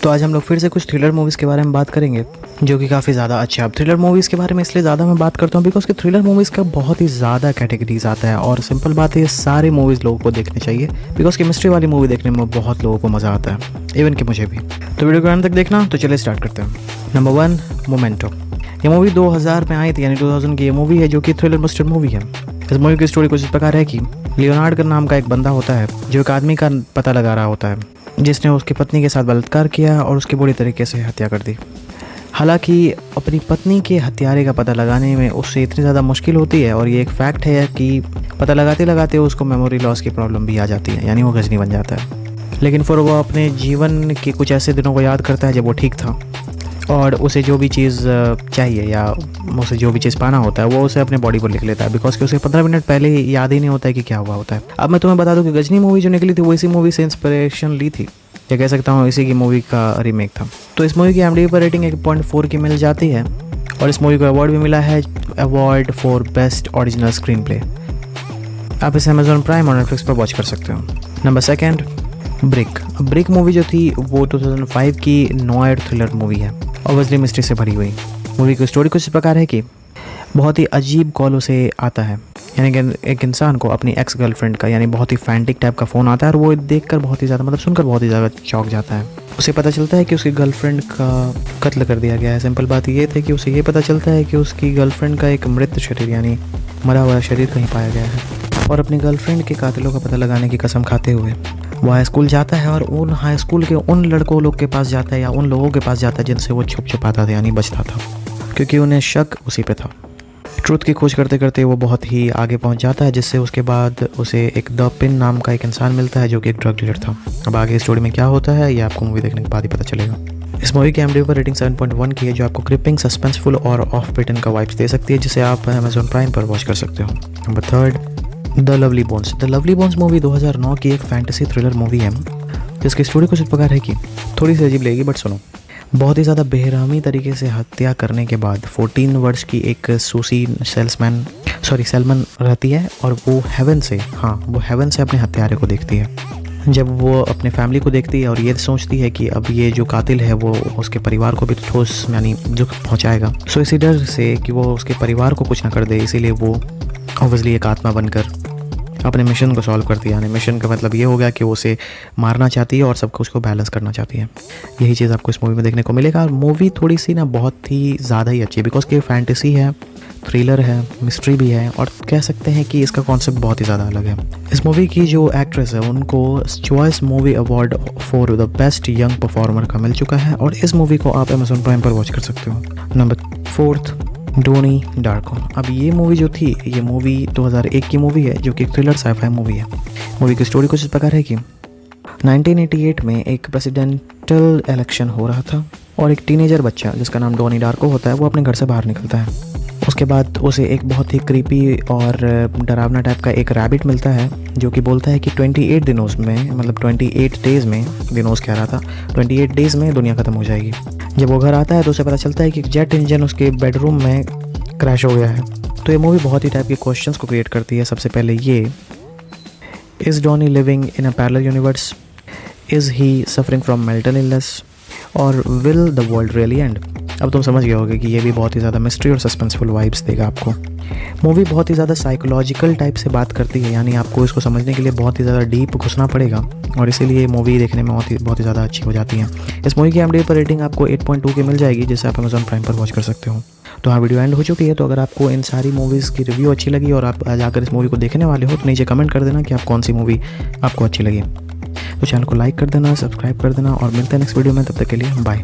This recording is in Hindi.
तो आज हम लोग फिर से कुछ थ्रिलर मूवीज़ के बारे में बात करेंगे जो कि काफ़ी ज़्यादा अच्छा है। थ्रिलर मूवीज़ के बारे में इसलिए ज़्यादा मैं बात करता हूँ बिकॉज कि थ्रिलर मूवीज़ का बहुत ही ज़्यादा कैटेगरीज आता है और सिंपल बात है, ये सारी मूवीज़ लोगों को देखनी चाहिए बिकॉज केमिस्ट्री वाली मूवी देखने में बहुत लोगों को मज़ा आता है, इवन कि मुझे भी। तो वीडियो को अंत तक देखना। तो चलिए स्टार्ट करते हैं। Number 1, memento. ये मूवी 2000 में आई थी, यानी 2000 की ये मूवी है जो कि थ्रिलर मस्टर मूवी है। इस मूवी की स्टोरी कुछ इस प्रकार है कि लियोनार्ड नाम का एक बंदा होता है जो एक आदमी का पता लगा रहा होता है जिसने उसकी पत्नी के साथ बलात्कार किया और उसकी बुरी तरीके से हत्या कर दी। हालांकि अपनी पत्नी के हत्यारे का पता लगाने में उससे इतनी ज़्यादा मुश्किल होती है और ये एक फैक्ट है कि पता लगाते लगाते उसको मेमोरी लॉस की प्रॉब्लम भी आ जाती है, यानी वो गजनी बन जाता है। लेकिन फिर वो अपने जीवन के कुछ ऐसे दिनों को याद करता है जब वो ठीक था और उसे जो भी चीज़ चाहिए या उसे जो भी चीज़ पाना होता है वो उसे अपने बॉडी पर लिख लेता है बिकॉज कि उसे 15 मिनट पहले ही याद ही नहीं होता है कि क्या हुआ होता है। अब मैं तुम्हें बता दूं कि गजनी मूवी जो निकली थी वो इसी मूवी से इंस्पिरेशन ली थी, या कह सकता हूँ इसी की मूवी का रीमेक था। तो इस मूवी की IMDb पर रेटिंग 1.4 की मिल जाती है और इस मूवी को अवार्ड भी मिला है, award for best original screen play. आप इसे Amazon प्राइम और नेटफ्लिक्स पर वॉच कर सकते हो। नंबर 2, ब्रिक मूवी जो थी वो 2005 की नॉयर थ्रिलर मूवी है, ऑब्वियसली मिस्ट्री से भरी हुई। मूवी की स्टोरी कुछ इस प्रकार है कि बहुत ही अजीब कॉल उसे आता है, यानी कि एक इंसान को अपनी एक्स गर्लफ्रेंड का यानी बहुत ही फैंटिक टाइप का फ़ोन आता है और वो देखकर बहुत ही ज़्यादा सुनकर बहुत ही ज़्यादा चौंक जाता है। उसे पता चलता है कि उसकी गर्लफ्रेंड का कत्ल कर दिया गया है। सिंपल बात ये थी कि उसे ये पता चलता है कि उसकी गर्लफ्रेंड का एक मृत शरीर यानी मरा हुआ शरीर कहीं पाया गया है और अपनी गर्लफ्रेंड के कातिलों का पता लगाने की कसम खाते हुए वो हाई स्कूल जाता है और उन हाई स्कूल के उन लड़कों लोग के पास जाता है या उन लोगों के पास जाता है जिनसे वो छुपाता था यानी बचता था, क्योंकि उन्हें शक उसी पे था। ट्रूथ की खोज करते करते वो बहुत ही आगे पहुंच जाता है, जिससे उसके बाद उसे एक द पिन नाम का एक इंसान मिलता है जो कि एक ड्रग डीलर था। अब आगे स्टोरी में क्या होता है ये आपको मूवी देखने के बाद ही पता चलेगा। इस मूवी की IMDb पर रेटिंग 7.1 की है जो आपको क्रिपिंग, सस्पेंसफुल और ऑफ बीटन का वाइब्स दे सकती है, जिसे आप Amazon प्राइम पर वॉच कर सकते हो। Number 3, the lovely bones. The lovely bones movie 2009 की एक फैंटेसी थ्रिलर मूवी है जिसकी स्टोरी कुछ इस प्रकार है कि थोड़ी सी अजीब लगेगी बट सुनो। बहुत ही ज़्यादा बेरहमी तरीके से हत्या करने के बाद 14 वर्ष की एक सूसी सैलमन रहती है और वो हेवन से अपने हत्यारे को देखती है। जब वो अपने फैमिली को देखती है और ये सोचती है कि अब ये जो कातिल है वो उसके परिवार को भी ठोस यानी दुख पहुंचाएगा, सो इसी डर से कि वो उसके परिवार को कुछ ना कर दे, इसीलिए वो ऑब्वियसली एक आत्मा बनकर अपने मिशन को सॉल्व करती है। यानी मिशन का मतलब ये हो गया कि वो उसे मारना चाहती है और सब कुछ को बैलेंस करना चाहती है। यही चीज़ आपको इस मूवी में देखने को मिलेगा। और मूवी थोड़ी सी बहुत ही ज़्यादा ही अच्छी है बिकॉज कि फैंटेसी है, थ्रिलर है, मिस्ट्री भी है और कह सकते हैं कि इसका कॉन्सेप्ट बहुत ही ज़्यादा अलग है। इस मूवी की जो एक्ट्रेस है उनको choice movie award for the best young performer का मिल चुका है और इस मूवी को आप Amazon प्राइम पर वॉच कर सकते हो। Number 4, Donnie Darko. अब ये मूवी जो थी ये मूवी 2001 की मूवी है जो कि एक थ्रिलर साइफाई मूवी है। मूवी की स्टोरी कुछ इस प्रकार है कि 1988 में एक प्रेसिडेंटल इलेक्शन हो रहा था और एक टीनेजर बच्चा जिसका नाम डोनी डार्को होता है वो अपने घर से बाहर निकलता है। उसके बाद उसे एक बहुत ही क्रीपी और डरावना टाइप का एक रैबिट मिलता है जो कि बोलता है कि 28 दिनों में 28 डेज़ में, दिनोस कह रहा था, 28 डेज़ में दुनिया ख़त्म हो जाएगी। जब वो घर आता है तो उसे पता चलता है कि जेट इंजन उसके बेडरूम में क्रैश हो गया है। तो ये मूवी बहुत ही टाइप के क्वेश्चंस को क्रिएट करती है। सबसे पहले ये, is Donnie living in a parallel universe, is he suffering from mental illness और will the world really end. अब तुम समझ गए होगे कि ये भी बहुत ही ज़्यादा मिस्ट्री और सस्पेंसफुल वाइब्स देगा आपको। मूवी बहुत ही ज़्यादा साइकोलॉजिकल टाइप से बात करती है, यानी आपको इसको समझने के लिए बहुत ही ज़्यादा डीप घुसना पड़ेगा और इसीलिए मूवी देखने में बहुत ही ज़्यादा अच्छी हो जाती है। इस मूवी की IMDb पर रेटिंग आपको 8.2 की मिल जाएगी जिसे आप Amazon प्राइम पर वॉच कर सकते हो। तो हाँ, वीडियो एंड हो चुकी है। तो अगर आपको इन सारी मूवीज़ की रिव्यू अच्छी लगी और आप जाकर इस मूवी को देखने वाले हो तो नीचे कमेंट कर देना कि आप कौन सी मूवी आपको अच्छी लगी। तो चैनल को लाइक कर देना, सब्सक्राइब कर देना और मिलते हैं नेक्स्ट वीडियो में। तब तक के लिए बाय।